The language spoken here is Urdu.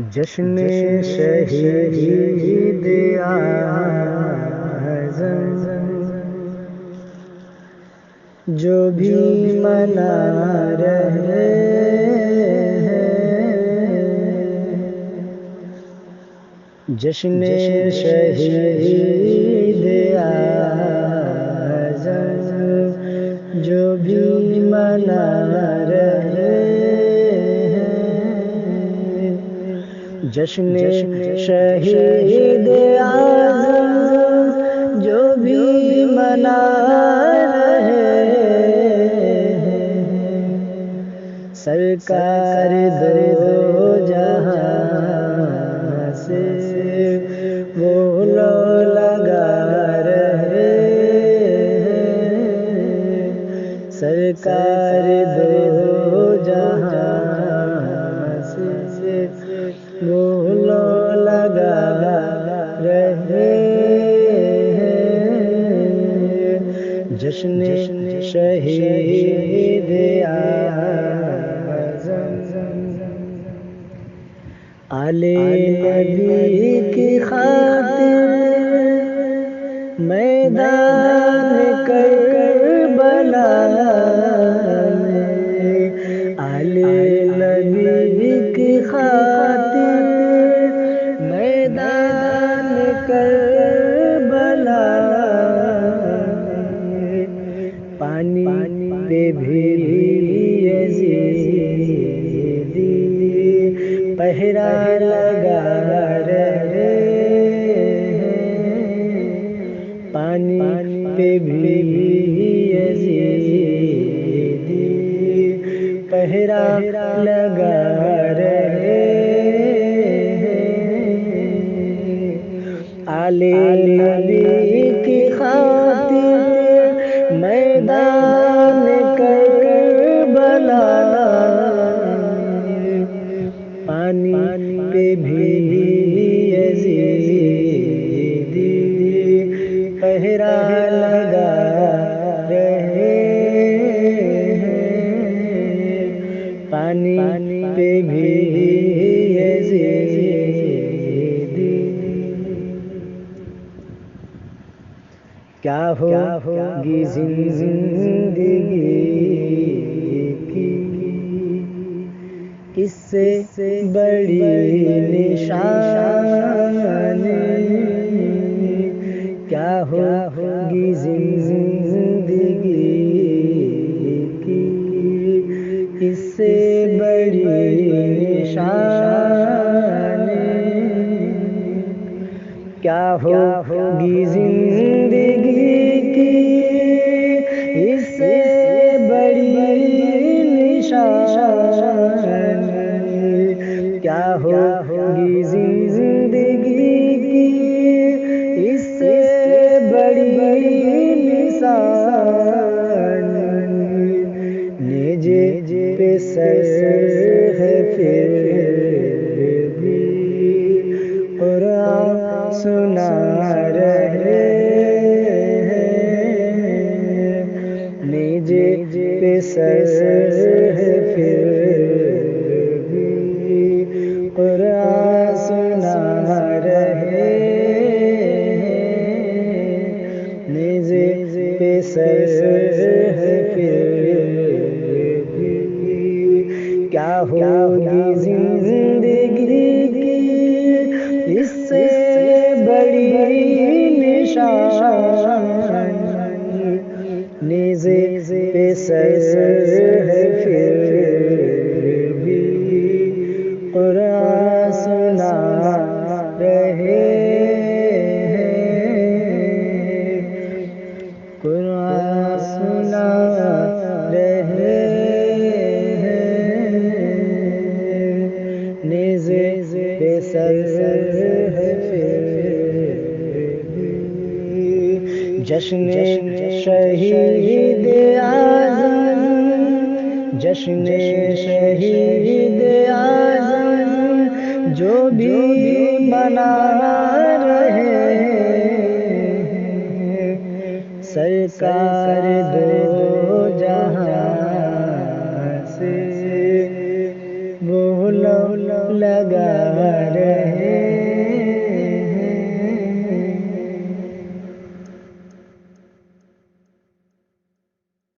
جشن شہید اعظم جو بھی منا رہے ہیں، جشن شہید اعظم جو بھی منا رہے ہیں، جشن شہید اعظم جو بھی منا رہے ہیں، سرکار دو جہاں سے وہ لو لگا رہے ہیں، سرکار دو جہاں سے وہ لو لگا رہے ہیں، جشن شہید اعظم آل نبی کی خاطر میدان کربلا میں، آل نبی کی خاطر میدان کربلا میں، پانی پہ بھی یزیدی پہرا لگا رہے ہیں، پانی پہ بھی یزیدی پہرا لگا رہے ہیں، آل نبی کی خاطر میدان کربلا میں، پانی پہ بھی یزیدی پہرا لگا رہے ہیں، پانی پہ بھی یزیدی کیا ہوگی زندگی کی اس سے بڑی نشانی، کیا ہوگی زندگی کی اس سے بڑی نشانی، کیا ہوگی زندگی کی اس سے بڑی نشانی، کیا ہوگی زندگی کی اس سے بڑی نشانی، نیجے پہ سر ہے پھر بھی قرآن سنا رہے ہیں، نیجے پہ سر ہے پھر بھی قرآن سنا رہے ہیں، نیجے پہ سر ہے پھر بھی کیا ہوگی زندگی کی اس سے بڑی نشانی، نیزے پہ سر ہے پھر بھی قرآن سنا رہے ہیں، قرآن سنا رہے ہیں، نیزے پہ سر ہے پھر بھی جشن شہید اعظم، جشن شہید اعظم جو بھی منا رہے ہیں، سرکار دو جہاں سے وہ لو لگا